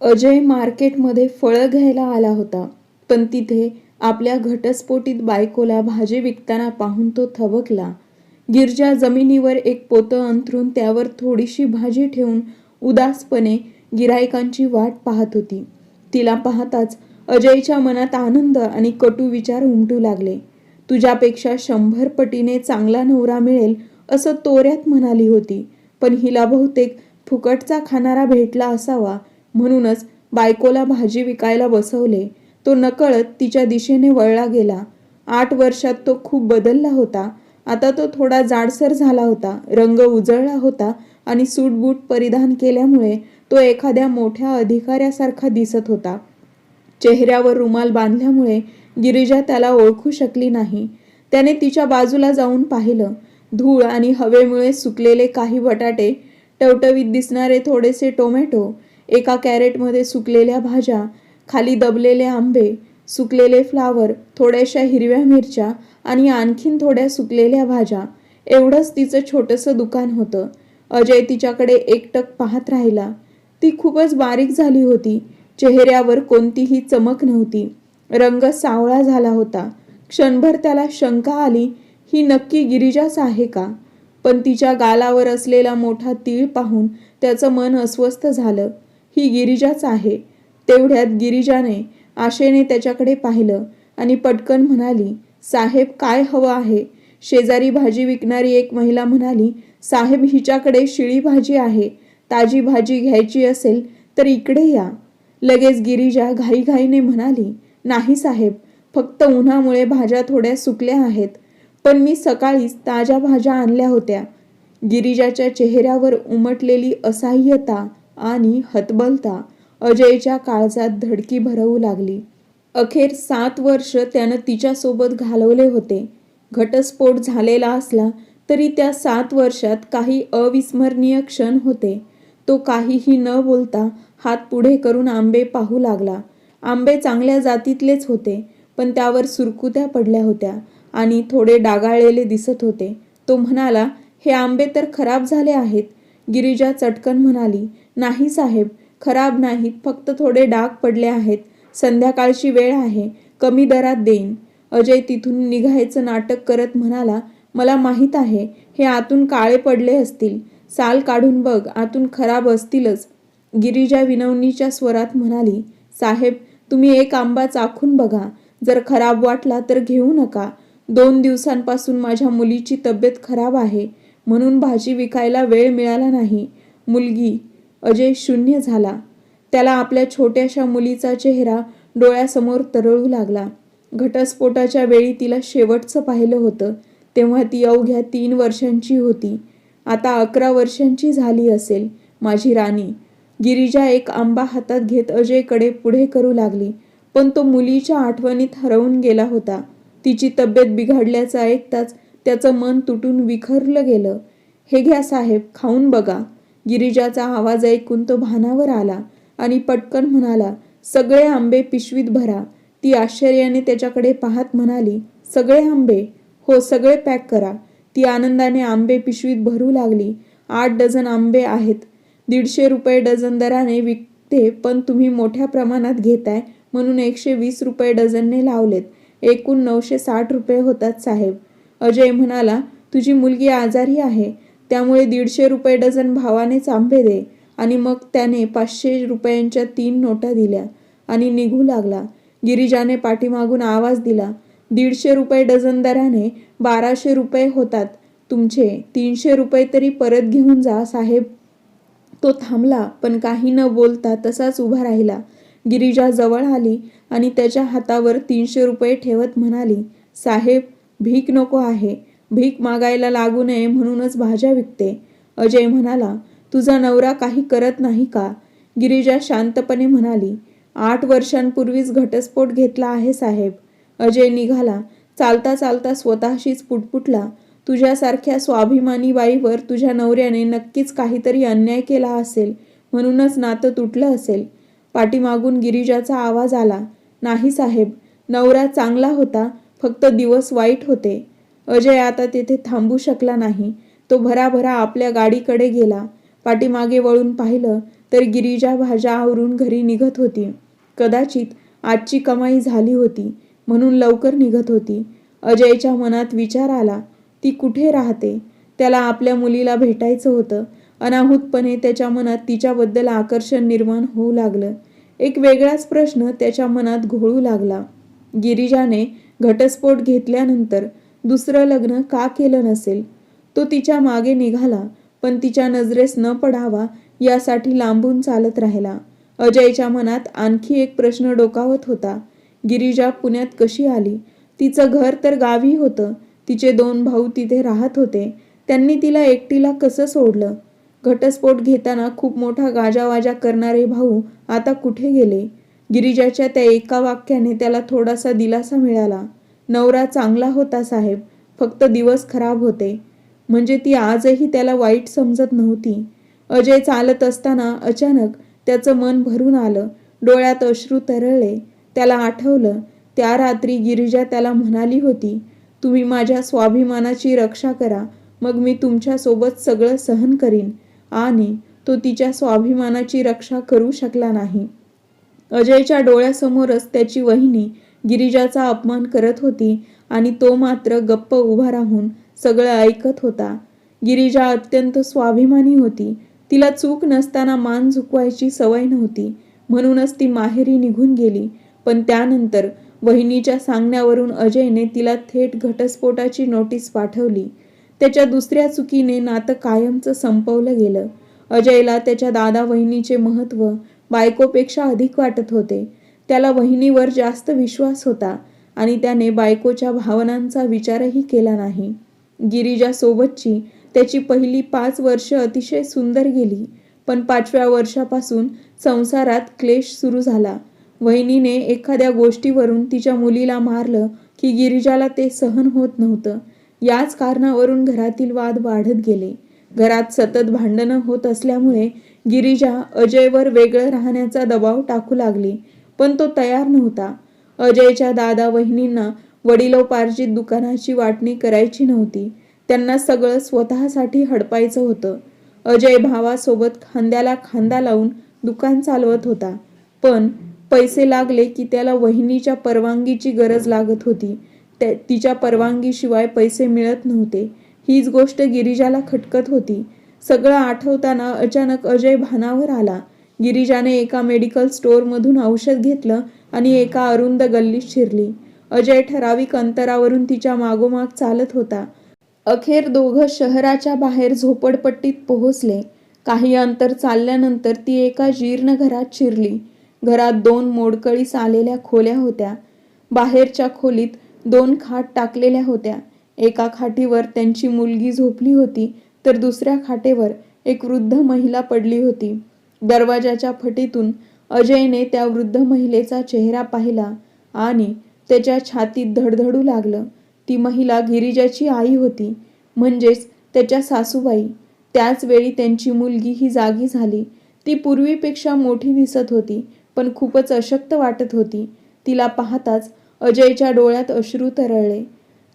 अजय मार्केटमध्ये फळं घ्यायला आला होता, पण तिथे आपल्या घटस्फोटीत बायकोला भाजी विकताना पाहून तो थबकला. गिरजा जमिनीवर एक पोतं अंथरून त्यावर थोडीशी भाजी ठेवून उदासपणे गिऱ्हाईकांची वाट पाहत होती. तिला पाहताच अजयच्या मनात आनंद आणि कटू विचार उमटू लागले. तुझ्यापेक्षा 100 पटीने चांगला नवरा मिळेल असं तोऱ्यात म्हणाली होती, पण हिला बहुतेक फुकटचा खाणारा भेटला असावा, म्हणूनच बायकोला भाजी विकायला बसवले. तो नकळत तिच्या दिशेने वळला गेला. 8 वर्षात तो खूप बदलला होता. आता तो थोडा जाडसर झाला होता, रंग उजळला होता आणि सूटबूट परिधान केल्यामुळे तो एखाद्या मोठ्या अधिकाऱ्यासारखा दिसत होता. चेहऱ्यावर रुमाल बांधल्यामुळे गिरिजा त्याला ओळखू शकली नाही. त्याने तिच्या बाजूला जाऊन पाहिलं. धूळ आणि हवेमुळे सुकलेले काही बटाटे, टवटवीत दिसणारे थोडेसे टोमॅटो, एका कॅरेटमध्ये सुकलेल्या भाज्या, खाली दबलेले आंबे, सुकलेले फ्लावर, थोड्याशा हिरव्या मिरच्या आणि आणखीन थोड्या सुकलेल्या भाज्या, एवढंच तिचं छोटंसं दुकान होतं. अजय तिच्याकडे एकटक पाहत राहिला. ती खूपच बारीक झाली होती. चेहऱ्यावर कोणतीही चमक नव्हती. रंग सावळा झाला होता. क्षणभर त्याला शंका आली, ही नक्की गिरिजाच आहे का? पण तिच्या गालावर असलेला मोठा तीळ पाहून त्याचं मन अस्वस्थ झालं. ही गिरिजाच आहे. तेवढ्यात गिरिजाने आशेने त्याच्याकडे पाहिलं आणि पटकन म्हणाली, साहेब, काय हवं आहे? शेजारी भाजी विकणारी एक महिला म्हणाली, साहेब, हिच्याकडे शिळी भाजी आहे. ताजी भाजी घ्यायची असेल तर इकडे या. लगेच गिरिजा घाईघाईने म्हणाली, नाही साहेब, फक्त उन्हामुळे भाज्या थोड्या सुकल्या आहेत, पण मी सकाळीच ताज्या भाज्या आणल्या होत्या. गिरिजाच्या चेहऱ्यावर उमटलेली असहाय्यता आणि हतबलता अजयच्या काळजात धडकी भरवू लागली. अखेर 7 वर्ष त्यानं तिच्यासोबत घालवले होते. घटस्फोट झालेला असला तरी त्या 7 वर्षात काही अविस्मरणीय क्षण होते. तो काहीही न बोलता हात पुढे करून आंबे पाहू लागला. आंबे चांगल्या जातीतलेच होते, पण त्यावर सुरकुत्या पडल्या होत्या आणि थोडे डागाळलेले दिसत होते. तो म्हणाला, हे आंबे तर खराब झाले आहेत. गिरिजा चटकन म्हणाली, नाही साहेब, खराब नाहीत, फक्त थोडे डाग पडले आहेत. संध्याकाळची वेळ आहे, कमी दरात देईन. अजय तिथून निघायचं नाटक करत म्हणाला, मला माहीत आहे, हे आतून काळे पडले असतील. साल काढून बघ, आतून खराब असतीलच. गिरिजा विनवणीच्या स्वरात म्हणाली, साहेब, तुम्ही एक आंबा चाखून बघा. जर खराब वाटला तर घेऊ नका. 2 दिवसांपासून माझ्या मुलीची तब्येत खराब आहे, म्हणून भाजी विकायला वेळ मिळाला नाही. मुलगी? अजय शून्य झाला. त्याला आपल्या छोट्याशा मुलीचा चेहरा डोळ्यासमोर तरळू लागला. घटस्फोटाच्या वेळी तिला शेवटचं पाहिलं होतं, तेव्हा ती अवघ्या 3 वर्षांची होती. आता 11 वर्षांची झाली असेल. माझी राणी. गिरिजा एक आंबा हातात घेत अजयकडे पुढे करू लागली, पण तो मुलीच्या आठवणीत हरवून गेला होता. तिची तब्येत बिघडल्याचं ऐकताच त्याचं मन तुटून विखरलं गेलं. हे घ्या साहेब, खाऊन बघा. गिरिजाचा आवाज ऐकून तो भानावर आला आणि पटकन म्हणाला, सगळे आंबे पिशवीत भरा. ती आश्चर्याने त्याच्याकडे पाहत म्हणाली, सगळे आंबे? हो, सगळे पॅक करा. ती आनंदाने आंबे पिशवीत भरू लागली. 8 डझन आंबे आहेत. 150 रुपये डझन दराने विकते, पण तुम्ही मोठ्या प्रमाणात घेताय म्हणून 120 रुपये डझनने लावलेत. एकूण 960 रुपये होतात साहेब. अजय म्हणाला, तुझी मुलगी आजारी आहे, त्यामुळे 150 रुपये डझन भावानेच आंबे दे. आणि मग त्याने 500 रुपयांच्या 3 नोटा दिल्या आणि निघू लागला. गिरिजाने पाठीमागून आवाज दिला, 150 रुपये डझन दराने 1200 रुपये होतात तुमचे. 300 रुपये तरी परत घेऊन जा साहेब. तो थांबला, पण काही न बोलता तसाच उभा राहिला. गिरिजा जवळ आली आणि त्याच्या हातावर 300 रुपये ठेवत म्हणाली, साहेब, भीक नको आहे. भीक मागायला लागू नये म्हणूनच भाज्या विकते. अजय म्हणाला, तुझा नवरा काही करत नाही का? गिरिजा शांतपणे म्हणाली, 8 वर्षांपूर्वीच घटस्फोट घेतला आहे साहेब. अजय निघाला. चालता चालता स्वतःशीच पुटपुटला, तुझ्यासारख्या स्वाभिमानी बाईवर तुझ्या नवऱ्याने नक्कीच काहीतरी अन्याय केला असेल, म्हणूनच नातं तुटलं असेल. पाठीमागून गिरिजाचा आवाज आला, नाही साहेब, नवरा चांगला होता, फक्त दिवस वाईट होते. अजय आता तेथे थांबू शकला नाही. तो भराभरा आपल्या गाडीकडे गेला. पाठीमागे वळून पाहिलं तर गिरिजा भाज्या आवरून घरी निघत होती. कदाचित आजची कमाई झाली होती म्हणून लवकर निघत होती. अजयच्या मनात विचार आला, ती कुठे राहते? त्याला आपल्या मुलीला भेटायचं होतं. अनाहूतपणे त्याच्या मनात तिच्याबद्दल आकर्षण निर्माण होऊ लागलं. एक वेगळाच प्रश्न त्याच्या मनात घोळू लागला. गिरिजाने घटस्फोट घेतल्यानंतर दुसरं लग्न का केलं नसेल? तो तिच्या मागे निघाला, पण तिच्या नजरेस न पडावा यासाठी लांबून चालत राहिला. अजयच्या मनात आणखी एक प्रश्न डोकावत होता. गिरिजा पुण्यात कशी आली? तिचं घर तर गावी होतं. तिचे 2 भाऊ तिथे राहत होते. त्यांनी तिला एकटीला कसं सोडलं? घटस्फोट घेताना खूप मोठा गाजावाजा करणारे भाऊ आता कुठे गेले? गिरिजाच्या त्या एका वाक्याने त्याला थोडासा दिलासा मिळाला. नवरा चांगला होता साहेब, फक्त दिवस खराब होते. म्हणजे ती आजही त्याला वाईट समजत नव्हती. अजय चालत असताना अचानक त्याचं मन भरून आलं. डोळ्यात अश्रू तरळले. त्याला आठवलं, त्या रात्री गिरिजा त्याला म्हणाली होती, तुम्ही माझ्या स्वाभिमानाची रक्षा करा, मग मी तुमच्यासोबत सगळं सहन करीन. आणि तो तिच्या स्वाभिमानाची रक्षा करू शकला नाही. अजयच्या डोळ्यासमोरच त्याची वहिनी गिरिजाचा अपमान करत होती आणि तो मात्र गप्प उभा राहून सगळं ऐकत होता. गिरिजा अत्यंत स्वाभिमानी होती. तिला चूक नसताना मान झुकवायची सवय नव्हती, म्हणूनच ती माहेरी निघून गेली. पण त्यानंतर वहिनीच्या सांगण्यावरून अजयने तिला थेट घटस्फोटाची नोटीस पाठवली. त्याच्या दुसऱ्या चुकीने नातं कायमचं संपवलं गेलं. अजयला त्याच्या दादा वहिनीचे महत्त्व बायकोपेक्षा अधिक वाटत होते. त्याला वहिनीवर जास्त विश्वास होता आणि त्याने बायकोच्या भावनांचा विचारही केला नाही. गिरिजासोबतची त्याची पहिली 5 वर्ष अतिशय सुंदर गेली. पण 5व्या वर्षापासून संसारात क्लेश सुरू झाला. वहिनीने एखाद्या गोष्टीवरून तिच्या मुलीला मारलं की गिरिजाला ते सहन होत नव्हतं. याच कारणावरून घरातील वाद वाढत गेले. घरात सतत भांडणं होत असल्यामुळे गिरिजा अजयवर वेगळं राहण्याचा दबाव टाकू लागली, पण तो तयार नव्हता. अजयच्या दादा वहिनींना वडिलोपार्जित दुकानाची वाटणी करायची नव्हती. त्यांना सगळं स्वतःसाठी हडपायचं होतं. अजय भावासोबत खांद्याला खांदा लावून दुकान चालवत होता, पण पैसे लागले की त्याला वहिनीच्या परवानगीची गरज लागत होती. तिच्या परवानगीशिवाय पैसे मिळत नव्हते. हीच गोष्ट गिरिजाला खटकत होती. सगळं आठवताना अचानक अजय भानावर आला. गिरिजाने एका मेडिकल स्टोअरमधून औषध घेतलं आणि एका अरुंद गल्लीत शिरली. अजय ठराविक अंतरावरून तिच्या मागोमाग चालत होता. अखेर दोघं शहराच्या बाहेर झोपडपट्टीत पोहोचले. काही अंतर चालल्यानंतर ती एका जीर्ण घरात शिरली. घरात 2 मोडकळीस आलेल्या खोल्या होत्या. बाहेरच्या खोलीत 2 खाट टाकलेल्या होत्या. एका खाटीवर त्यांची मुलगी झोपली होती, तर दुसऱ्या खाटेवर एक वृद्ध महिला पडली होती. दरवाजाच्या फटीतून अजयने त्या वृद्ध महिलेचा चेहरा पाहिला आणि त्याच्या छातीत धडधडू लागलं. ती महिला गिरिजाची आई होती, म्हणजेच त्याच्या सासूबाई. त्याच वेळी त्यांची मुलगी ही जागी झाली. ती पूर्वीपेक्षा मोठी दिसत होती, पण खूपच अशक्त वाटत होती. तिला पाहताच अजयच्या डोळ्यात अश्रू तरळले.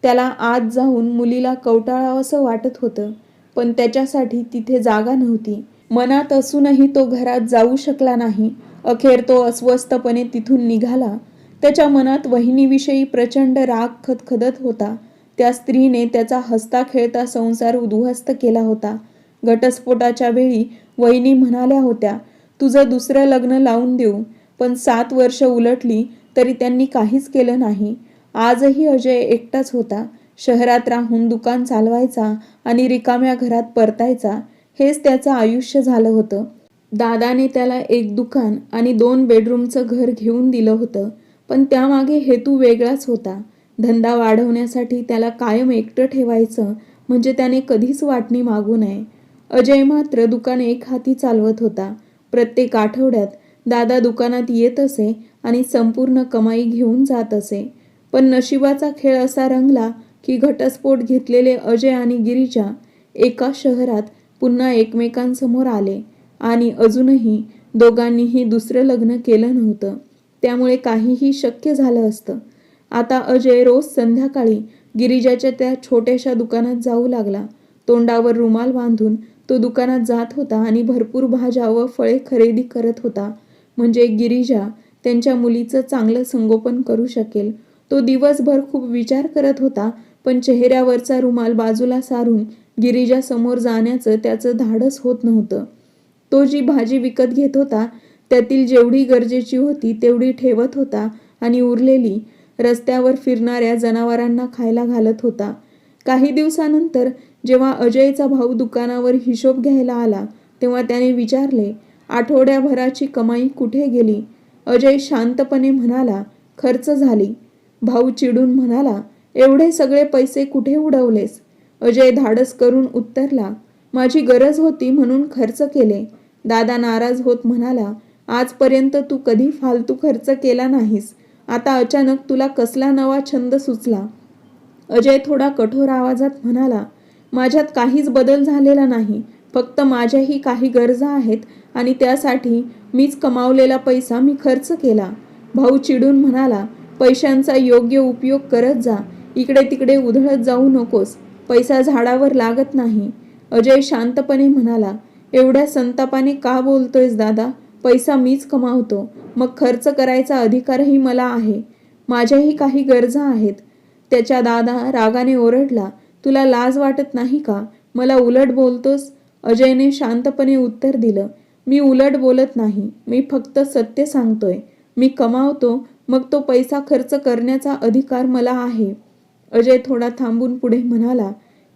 त्याला आत जाऊन मुलीला कवटाळावंसं वाटत होतं, पण त्याच्यासाठी तिथे जागा नव्हती. मनात असूनही तो घरात जाऊ शकला नाही. अखेर तो अस्वस्थपणे तिथून निघाला. त्याच्या मनात वहिनीविषयी प्रचंड राग खदखदत होता. त्या स्त्रीने त्याचा हसता खेळता संसार उद्ध्वस्त केला होता. घटस्फोटाच्या वेळी वहिनी म्हणाल्या होत्या, तुझं दुसरं लग्न लावून देऊ. पण 7 वर्ष उलटली तरी त्यांनी काहीच केलं नाही. आजही अजय एकटाच होता. शहरात राहून दुकान चालवायचा आणि रिकाम्या घरात परतायचा, हेच त्याचं आयुष्य झालं होतं. दादाने त्याला एक दुकान आणि 2 बेडरूमचं घर घेऊन दिलं होतं, पण त्यामागे हेतू वेगळाच होता. धंदा वाढवण्यासाठी त्याला कायम एकटं ठेवायचं, म्हणजे त्याने कधीच वाटणी मागू नये. अजय मात्र दुकान एक हाती चालवत होता. प्रत्येक आठवड्यात दादा दुकानात येत असे आणि संपूर्ण कमाई घेऊन जात असे. पण नशिबाचा खेळ असा रंगला की घटस्फोट घेतलेले अजय आणि गिरिजा एका शहरात पुन्हा एकमेकांसमोर आले आणि अजूनही दोघांनीही दुसरं लग्न केलं नव्हतं. त्यामुळे काहीही शक्य झालं असतं. आता अजय रोज संध्याकाळी गिरिजाच्या त्या छोट्याशा दुकानात जाऊ लागला. तोंडावर रुमाल बांधून तो दुकानात जात होता आणि भरपूर भाज्या व फळे खरेदी करत होता, म्हणजे गिरिजा त्यांच्या मुलीचं चांगलं संगोपन करू शकेल. तो दिवसभर खूप विचार करत होता, पण चेहऱ्यावरचा रुमाल बाजूला सारून गिरिजा समोर जाण्याचं त्याचं धाडस होत नव्हतं. तो जी भाजी विकत घेत होता त्यातील जेवढी गरजेची होती तेवढी ठेवत होता आणि उरलेली रस्त्यावर फिरणाऱ्या जनावरांना खायला घालत होता. काही दिवसानंतर जेव्हा अजयचा भाऊ दुकानावर हिशोब घ्यायला आला तेव्हा त्याने विचारले, आठवड्याभराची कमाई कुठे गेली? अजय शांतपणे म्हणाला, खर्च झाली. भाऊ चिडून म्हणाला, एवढे सगळे पैसे कुठे उडवलेस? अजय धाडस करून उत्तरला, माझी गरज होती म्हणून खर्च केले. दादा नाराज होत म्हणाला, आजपर्यंत तू कधी फालतू खर्च केला नाहीस, आता अचानक तुला कसला नवा छंद सुचला? अजय थोडा कठोर आवाजात म्हणाला, माझ्यात काहीच बदल झालेला नाही, फक्त माझ्याही काही गरजा आहेत आणि त्यासाठी मीच कमावलेला पैसा मी खर्च केला. भाऊ चिडून म्हणाला, पैशांचा योग्य उपयोग करत जा, इकडे तिकडे उधळत जाऊ नकोस, पैसा झाडावर लागत नाही. अजय शांतपणे म्हणाला, एवढ्या संतापाने का बोलतोयस दादा? पैसा मीच कमावतो, मग खर्च करायचा अधिकारही मला आहे. माझ्याही काही गरजा आहेत. त्याच्या दादा रागाने ओरडला, तुला लाज वाटत नाही का? मला उलट बोलतोस? अजयने शांतपणे उत्तर दिलं, मी उलट बोलत नाही, मी फक्त सत्य सांगतोय. मी कमावतो, मग तो पैसा खर्च करण्याचा अधिकार मला आहे. अजय थोडा थांबून पुढे म्हणाला,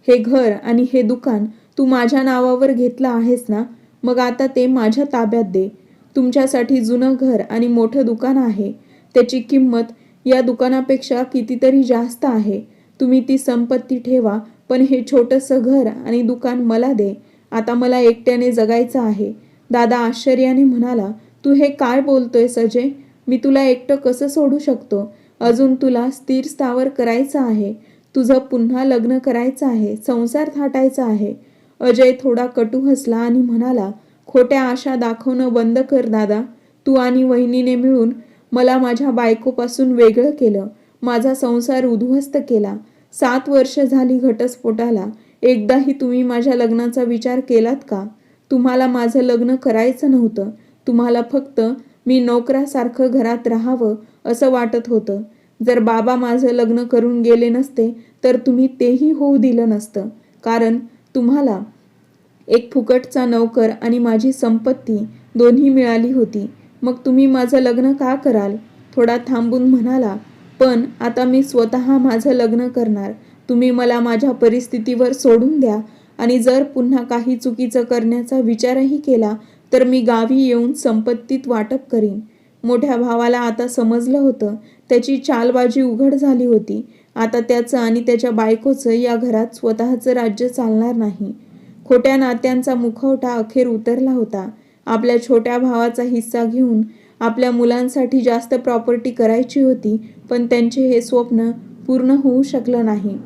हे घर आणि हे दुकान तू माझ्या नावावर घेतलं आहेस ना, मग आता ते माझ्या ताब्यात दे. तुमच्यासाठी जुनं घर आणि मोठं दुकान आहे, त्याची किंमत या दुकानापेक्षा कितीतरी जास्त आहे. तुम्ही ती संपत्ती ठेवा, पण हे छोटंसं घर आणि दुकान मला दे. आता मला एकट्याने जगायचं आहे. दादा आश्चर्याने म्हणाला, तू हे काय बोलतोयस अजय? मी तुला एकटं कसं सोडू शकतो? अजून तुला स्थिर स्थावर करायचं आहे, तुझं पुन्हा लग्न करायचं आहे, संसार थाटायचा आहे. अजय थोडा कटू हसला आणि म्हणाला, खोट्या आशा दाखवणं बंद कर दादा. तू आणि वहिनीने मिळून मला माझ्या बायकोपासून वेगळं केलं, माझा संसार उद्ध्वस्त केला. 7 वर्ष झाली घटस्फोटाला, एकदाही तुम्ही माझ्या लग्नाचा विचार केलात का? तुम्हाला माझं लग्न करायचं नव्हतं, तुम्हाला फक्त मी नोकरासारखं घरात राहावं असं वाटत होतं. जर बाबा माझं लग्न करून गेले नसते तर तुम्ही तेही होऊ दिलं नसतं, कारण तुम्हाला एक फुकटचा नौकर आणि माझी संपत्ती दोन्ही मिळाली होती. मग तुम्ही माझं लग्न का कराल? थोडा थांबून म्हणाला, पण आता मी स्वतः माझं लग्न करणार. तुम्ही मला माझ्या परिस्थितीवर सोडून द्या आणि जर पुन्हा काही चुकीचं करण्याचा विचारही केला तर मी गावी येऊन संपत्तीत वाटप करीन. मोठ्या भावाला आता समजलं होतं, त्याची चालबाजी उघड झाली होती. आता त्याचं आणि त्याच्या बायकोचं या घरात स्वतःचं राज्य चालणार नाही. खोट्या नात्यांचा मुखवटा अखेर उतरला होता. आपल्या छोट्या भावाचा हिस्सा घेऊन आपल्या मुलांसाठी जास्त प्रॉपर्टी करायची होती, पण त्यांचे हे स्वप्न पूर्ण होऊ शकलं नाही.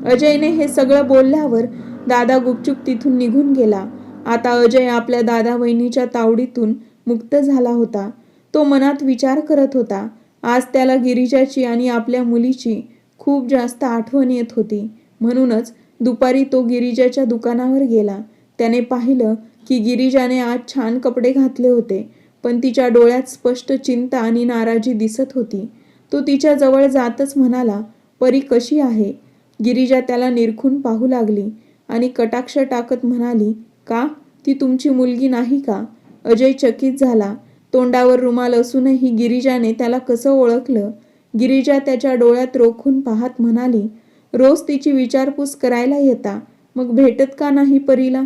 अजयने हे सगळं बोलल्यावर दादा गुपचूप तिथून निघून गेला. आता अजय आपल्या दादा वहिनीच्या तावडीतून मुक्त झाला होता. तो मनात विचार करत होता, आज त्याला गिरिजाची आणि आपल्या मुलीची खूप जास्त आठवण येत होती. म्हणूनच दुपारी तो गिरिजाच्या दुकानावर गेला. त्याने पाहिलं की गिरिजाने आज छान कपडे घातले होते, पण तिच्या डोळ्यात स्पष्ट चिंता आणि नाराजी दिसत होती. तो तिच्या जवळ जातच म्हणाला, परी कशी आहे? गिरिजा त्याला निरखून पाहू लागली आणि कटाक्ष टाकत म्हणाली, का? ती तुमची मुलगी नाही का? अजय चकित झाला. तोंडावर रुमाल असूनही गिरिजाने त्याला कसं ओळखलं? गिरिजा त्याच्या डोळ्यात रोखून पाहत म्हणाली, रोज तिची विचारपूस करायला येता, मग भेटत का नाही परीला?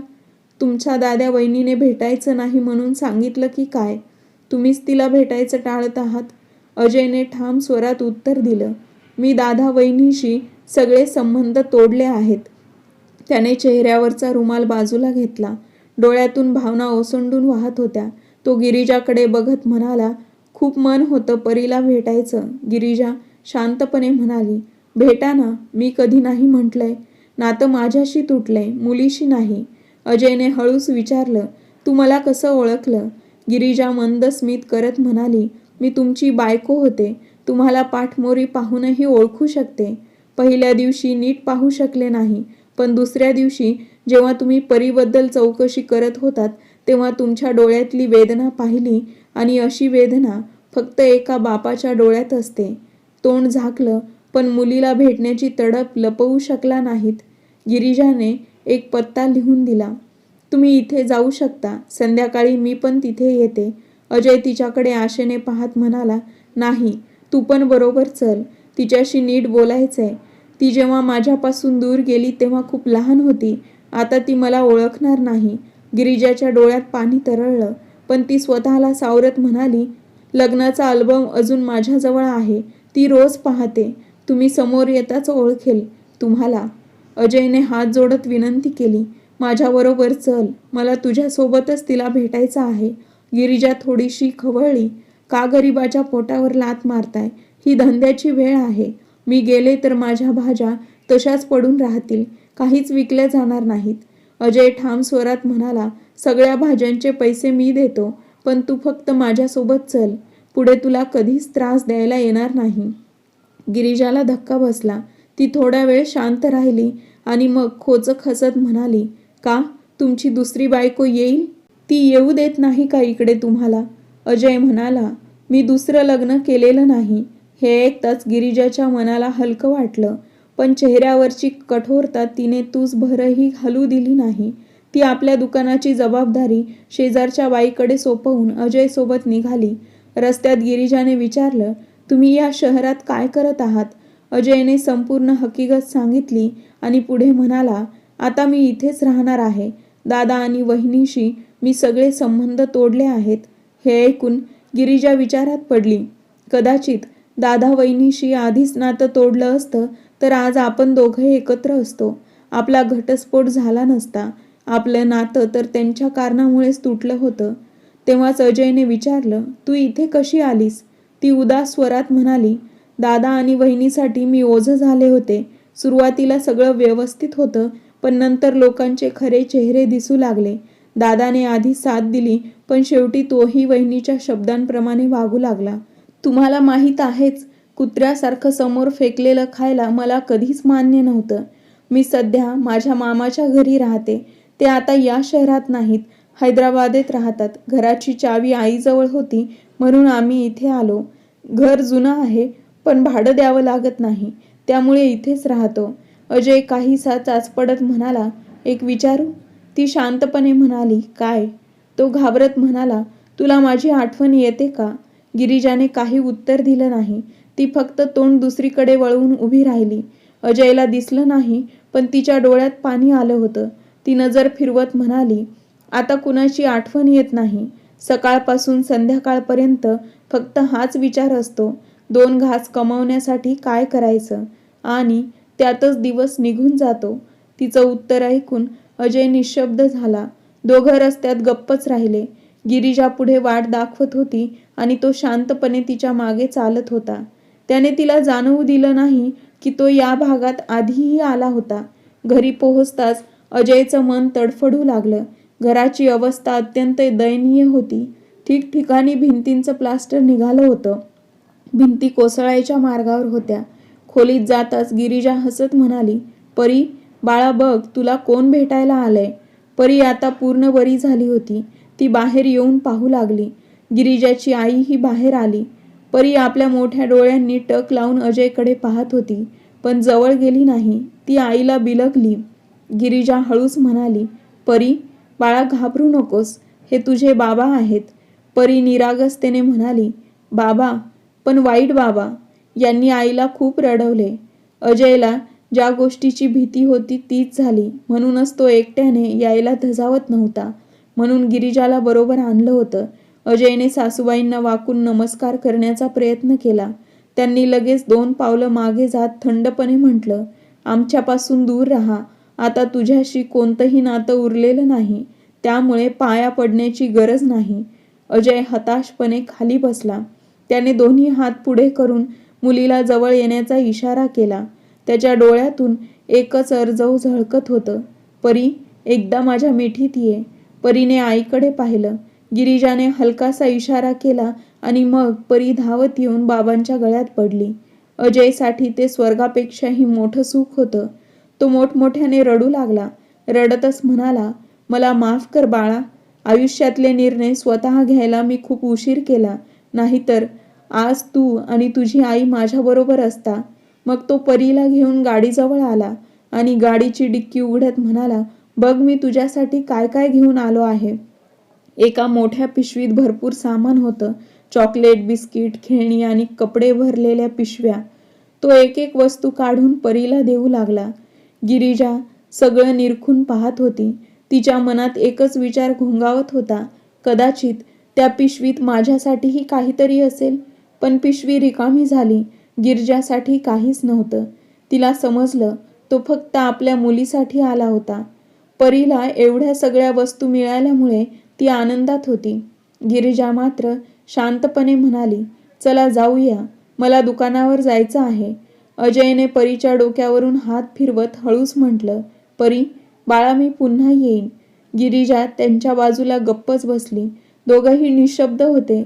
तुमच्या दादा वहिनीने भेटायचं नाही म्हणून सांगितलं की काय? तुम्हीच तिला भेटायचं टाळत आहात. अजयने ठाम स्वरात उत्तर दिलं, मी दादा वहिनीशी सगळे संबंध तोडले आहेत. त्याने चेहऱ्यावरचा रुमाल बाजूला घेतला. डोळ्यातून भावना ओसंडून वाहत होत्या. तो गिरिजाकडे बघत म्हणाला, खूप मन होतं परीला भेटायचं. गिरिजा शांतपणे म्हणाली, भेटा ना, मी कधी नाही म्हटलंय. नातं माझ्याशी तुटलंय, मुलीशी नाही. अजयने हळूच विचारलं, तू मला कसं ओळखलं? गिरिजा मंद स्मित करत म्हणाली, मी तुमची बायको होते. तुम्हाला पाठमोरी पाहूनही ओळखू शकते. पहिल्या दिवशी नीट पाहू शकले नाही, पण दुसऱ्या दिवशी जेव्हा तुम्ही परीबद्दल चौकशी करत होतात तेव्हा तुमच्या डोळ्यातली वेदना पाहिली आणि अशी वेदना फक्त एका बापाच्या डोळ्यात असते. तोंड झाकलं पण मुलीला भेटण्याची तडप लपवू शकला नाहीत. गिरिजाने एक पत्ता लिहून दिला. तुम्ही इथे जाऊ शकता. संध्याकाळी मी पण तिथे येते. अजय तिच्याकडे आशेने पाहत म्हणाला, नाही, तू पण बरोबर चल. तिच्याशी नीट बोलायचंय. ती जेव्हा माझ्यापासून दूर गेली तेव्हा खूप लहान होती. आता ती मला ओळखणार नाही. गिरिजाच्या डोळ्यात पाणी तरळलं, पण ती स्वतःला सावरत म्हणाली, लग्नाचा अल्बम अजून माझ्याजवळ आहे. ती रोज पाहते. तुम्ही समोर येताच ओळखेल तुम्हाला. अजयने हात जोडत विनंती केली, माझ्याबरोबर चल. मला तुझ्यासोबतच तिला भेटायचं आहे. गिरिजा थोडीशी खवळली. का गरिबाच्या पोटावर लाथ मारताय? ही धंद्याची वेळ आहे. मी गेले तर माझ्या भाज्या तशाच पडून राहतील. काहीच विकल्या जाणार नाहीत. अजय ठाम स्वरात म्हणाला, सगळ्या भाज्यांचे पैसे मी देतो, पण तू फक्त माझ्यासोबत चल. पुढे तुला कधीच त्रास द्यायला येणार नाही. गिरिजाला धक्का बसला. ती थोडा वेळ शांत राहिली आणि मग खोचक हसत म्हणाली, का? तुमची दुसरी बायको येईल? ती येऊ देत नाही का इकडे तुम्हाला? अजय म्हणाला, मी दुसरं लग्न केलेलं नाही. हे ऐकताच गिरिजाच्या मनाला हलकं वाटलं, पण चेहऱ्यावरची कठोरता तिने तुसभरही हलू दिली नाही. ती आपल्या दुकानाची जबाबदारी शेजारच्या बाईकडे सोपवून अजयसोबत निघाली. रस्त्यात गिरिजाने विचारलं, तुम्ही या शहरात काय करत आहात? अजयने संपूर्ण हकीकत सांगितली आणि पुढे म्हणाला, आता मी इथेच राहणार आहे. दादा आणि वहिनीशी मी सगळे संबंध तोडले आहेत. हे ऐकून गिरिजा विचारात पडली. कदाचित दादा वहिनीशी आधीच नातं तोडलं असतं तर आज आपण दोघे एकत्र असतो. आपला घटस्फोट झाला नसता. आपलं नातं तर त्यांच्या कारणामुळेच तुटलं होतं. तेव्हाच अजयने विचारलं, तू इथे कशी आलीस? ती उदास स्वरात म्हणाली, दादा आणि वहिनीसाठी मी ओझं झाले होते. सुरुवातीला सगळं व्यवस्थित होतं, पण नंतर लोकांचे खरे चेहरे दिसू लागले. दादाने आधी साथ दिली, पण शेवटी तोही वहिनीच्या शब्दांप्रमाणे वागू लागला. तुम्हाला माहीत आहेच, कुत्र्यासारखं समोर फेकलेलं खायला मला कधीच मान्य नव्हतं. मी सध्या माझ्या मामाच्या घरी राहते. ते आता या शहरात नाहीत, हैदराबादेत राहतात. घराची चावी आईजवळ होती म्हणून आम्ही इथे आलो. घर जुनं आहे, पण भाडं द्यावं लागत नाही, त्यामुळे इथेच राहतो. अजय काहीसा चाचपडत म्हणाला, एक विचारू? ती शांतपणे म्हणाली, काय? तो घाबरत म्हणाला, तुला माझी आठवण येते का? गिरिजाने काही उत्तर दिलं नाही. ती फक्त तोंड दुसरीकडे वळवून उभी राहिली. अजयला दिसलं नाही, पण तिच्या डोळ्यात पाणी आलं होतं. ती नजर फिरवत म्हणाली, आता कुणाची आठवण येत नाही. सकाळपासून संध्याकाळपर्यंत फक्त हाच विचार असतो, 2 घास कमावण्यासाठी काय करायचं? आणि त्यातच दिवस निघून जातो. तिचं उत्तर ऐकून अजय निशब्द झाला. दोघं रस्त्यात गप्पच राहिले. गिरिजा पुढे वाट दाखवत होती आणि तो शांतपणे तिच्या मागे चालत होता. त्याने तिला जाणवू दिलं नाही की तो या भागात आधीही आला होता. घरी पोहोचताच अजयचं मन तडफडू लागलं. घराची अवस्था अत्यंत दयनीय होती. ठिकठिकाणी भिंतींचं प्लास्टर निघालं होतं. भिंती कोसळायच्या मार्गावर होत्या. खोलीत जाताच गिरिजा हसत म्हणाली, परी, बाळा बघ, तुला कोण भेटायला आलंय. परी आता पूर्ण बरी झाली होती. ती बाहेर येऊन पाहू लागली. गिरिजाची आईही बाहेर आली. परी आपल्या मोठ्या डोळ्यांनी टक लावून अजयकडे पाहत होती, पण जवळ गेली नाही. ती आईला बिलगली. गिरिजा हळूच म्हणाली, परी, बाळा घाबरू नकोस, हे तुझे बाबा आहेत. परी निरागसतेने म्हणाली, बाबा? पण वाईट बाबा? यांनी आईला खूप रडवले. अजयला ज्या गोष्टीची भीती होती तीच झाली. म्हणूनच तो एकट्याने यायला धजावत नव्हता. म्हणून गिरिजाला बरोबर आणलं होतं. अजयने सासूबाईंना वाकून नमस्कार करण्याचा प्रयत्न केला. त्यांनी लगेच 2 पावलं मागे जात थंडपणे म्हटलं, आमच्यापासून दूर राहा. आता तुझ्याशी कोणतंही नातं उरलेलं नाही, त्यामुळे पाया पडण्याची गरज नाही. अजय हताशपणे खाली बसला. त्याने दोन्ही हात पुढे करून मुलीला जवळ येण्याचा इशारा केला. त्याच्या डोळ्यातून एकच अर्जव झळकत होतं, परी, एकदा माझ्या मिठीत ये. परीने आईकडे पाहिलं. गिरिजाने हलकासा इशारा केला आणि मग परी धावत येऊन बाबांच्या गळ्यात पडली. अजयसाठी ते स्वर्गापेक्षाही मोठं सुख होतं. तो मोठमोठ्याने रडू लागला. रडतच म्हणाला, मला माफ कर बाळा. आयुष्यातले निर्णय स्वतः घ्यायला मी खूप उशीर केला. नाहीतर आज तू आणि तुझी आई माझ्याबरोबर असता. मग तो परीला घेऊन गाडीजवळ आला आणि गाडीची डिक्की उघडत म्हणाला, बघ मी तुझ्यासाठी काय काय घेऊन आलो आहे. एका मोठ्या पिशवीत भरपूर सामान होतं. चॉकलेट, बिस्किट, खेळणी आणि कपडे भरलेल्या पिशव्या. तो एक एक वस्तू काढून परीला देऊ लागला. गिरिजा सगळं निरखून पाहत होती. तिच्या मनात एकच विचार घोंगावत होता, कदाचित त्या पिशवीत माझ्यासाठीही काहीतरी असेल. पण पिशवी रिकामी झाली. गिरिजासाठी काहीच नव्हतं. तिला समजलं, तो फक्त आपल्या मुलीसाठी आला होता. परीला एवढ्या सगळ्या वस्तू मिळाल्यामुळे ती आनंदात होती. गिरिजा मात्र शांतपणे म्हणाली, चला जाऊया, मला दुकानावर जायचं आहे. अजयने परीच्या डोक्यावरून हात फिरवत हळूच म्हटलं, परी बाळा मी पुन्हा येईन. गिरिजा त्यांच्या बाजूला गप्पच बसली. दोघंही निशब्द होते.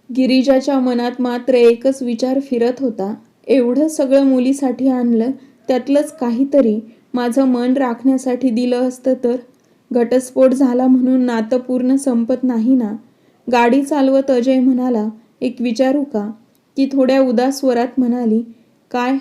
गिरिजाच्या मनात मात्र एकच विचार फिरत होता, एवढं सगळं मुलीसाठी आणलं, त्यातलंच काहीतरी माझं मन राखण्यासाठी दिलं असतं तर. घटस्फोट झाला म्हणून नातं पूर्ण संपत नाही ना. गाडी चालवत अजय म्हणाला, एक विचारू का? ती थोड्या उदास स्वरात म्हणाली, काय?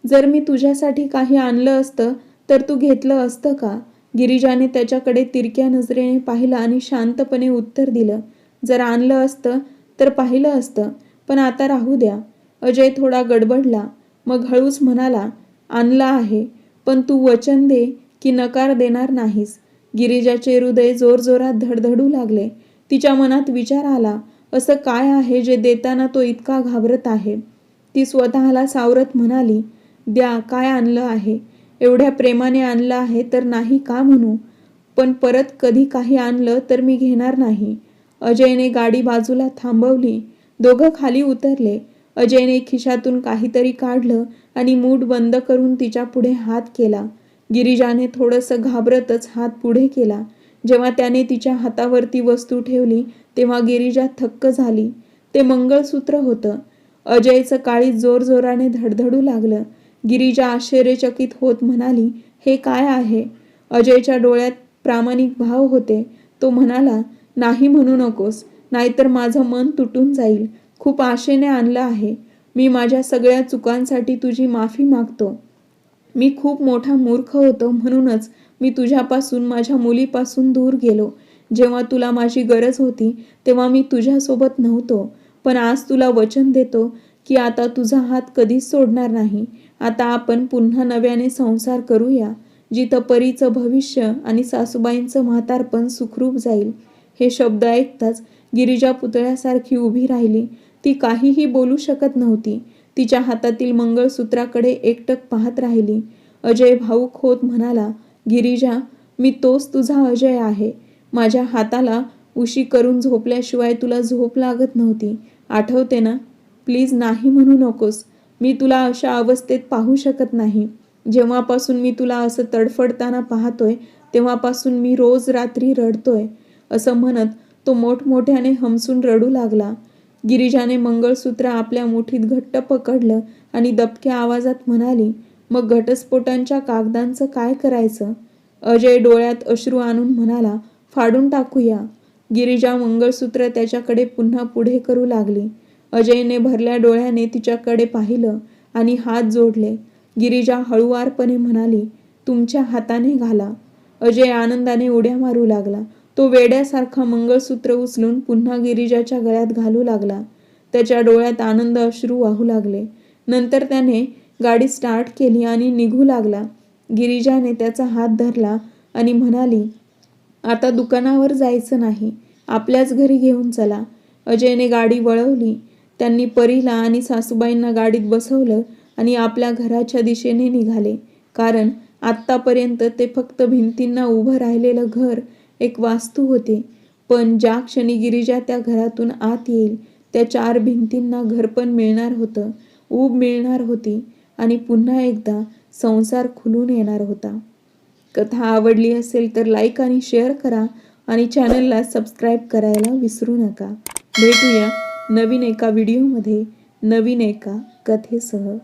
जर मी तुझ्यासाठी काही आणलं असतं तर तू घेतलं असतं का? गिरिजाने त्याच्याकडे तिरक्या नजरेने पाहिलं आणि शांतपणे उत्तर दिलं, जर आणलं असतं तर पाहिलं असतं, पण आता राहू द्या. अजय थोडा गडबडला. मग हळूच म्हणाला, आणलं आहे, पण तू वचन दे की नकार देणार नाहीस. गिरिजाचे हृदय जोरजोरात धडधडू लागले. तिच्या मनात विचार आला, असं काय आहे जे देताना तो इतका घाबरत आहे. ती स्वतःला सावरत म्हणाली, द्या, काय आणलं आहे. एवढ्या प्रेमाने आणलं आहे तर नाही का म्हणू, पण परत कधी काही आणलं तर मी घेणार नाही. अजयने गाडी बाजूला थांबवली. दोघं खाली उतरले. अजयने खिशातून काहीतरी काढलं आणि मूठ बंद करून तिच्या पुढे हात केला. गिरिजाने थोडंसं घाबरतच हात पुढे केला. जेव्हा त्याने तिच्या हातावरती वस्तू ठेवली तेव्हा गिरिजा थक्क झाली. ते मंगळसूत्र होतं. अजयचं काळीज जोरजोराने धडधडू लागलं. गिरिजा आश्चर्यचकित होत म्हणाली, हे काय आहे? अजयच्या डोळ्यात प्रामाणिक भाव होते. तो म्हणाला, नाही म्हणू नकोस, नाहीतर माझं मन तुटून जाईल. खूप आशेने आणलं आहे. मी माझ्या सगळ्या चुकांसाठी तुझी माफी मागतो. मी खूप मोठा मूर्ख होतो, म्हणूनच मी तुझ्यापासून, माझ्या मुलीपासून दूर गेलो. जेव्हा तुला माझी गरज होती तेव्हा मी तुझ्यासोबत नव्हतो. पण आज तुला वचन देतो की आता तुझा हात कधीच सोडणार नाही. आता आपण पुन्हा नव्याने संसार करूया, जिथं परीचं भविष्य आणि सासूबाईंचं म्हातारपण सुखरूप जाईल. हे शब्द ऐकताच गिरिजा पुतळ्यासारखी उभी राहिली. ती काहीही बोलू शकत नव्हती. तिच्या हातातील मंगळसूत्राकडे एकटक पाहत राहिली. अजय भाऊक होत म्हणाला, गिरिजा, मी तोच तुझा अजय आहे. माझ्या हाताला उशी करून झोपल्याशिवाय तुला झोप लागत नव्हती, आठवते ना? प्लीज नाही म्हणू नकोस. मी तुला अशा अवस्थेत पाहू शकत नाही. जेव्हापासून मी तुला असं तडफडताना पाहतोय तेव्हापासून मी रोज रात्री रडतोय. असं म्हणत तो मोठमोठ्याने हमसून रडू लागला. गिरिजाने मंगळसूत्र आपल्या मुठीत घट्ट पकडलं आणि दबक्या आवाजात म्हणाली, मग घटस्फोटांच्या कागदांचं काय करायचं? अजय डोळ्यात अश्रू आणून म्हणाला, फाडून टाकूया. गिरिजा मंगळसूत्र त्याच्याकडे पुन्हा पुढे करू लागली. अजयने भरल्या डोळ्याने तिच्याकडे पाहिलं आणि हात जोडले. गिरिजा हळुवारपणे म्हणाली, तुमच्या हाताने घाला. अजय आनंदाने उड्या मारू लागला. तो वेड्यासारखा मंगळसूत्र उचलून पुन्हा गिरिजाच्या गळ्यात घालू लागला. त्याच्या डोळ्यात आनंद अश्रू वाहू लागले. नंतर त्याने गाडी स्टार्ट केली आणि निघू लागला. गिरिजाने त्याचा हात धरला आणि म्हणाली, आता दुकानावर जायचं नाही, आपल्याच घरी घेऊन चला. अजयने गाडी वळवली. त्यांनी परीला आणि सासूबाईंना गाडीत बसवलं आणि आपल्या घराच्या दिशेने निघाले. कारण आत्तापर्यंत ते फक्त भिंतींना उभं राहिलेलं घर एक वास्तू होती. पण ज्या क्षणी गिरिजा त्या घरातून आत येईल त्या 4 भिंतींना घरपण मिळणार होतं, ऊब मिळणार होती आणि पुन्हा एकदा संसार खुलून येणार होता. कथा आवडली असेल तर लाईक आणि शेअर करा आणि चॅनलला सबस्क्राईब करायला विसरू नका. भेटूया नवीन एका व्हिडिओमध्ये नवीन एका कथेसह.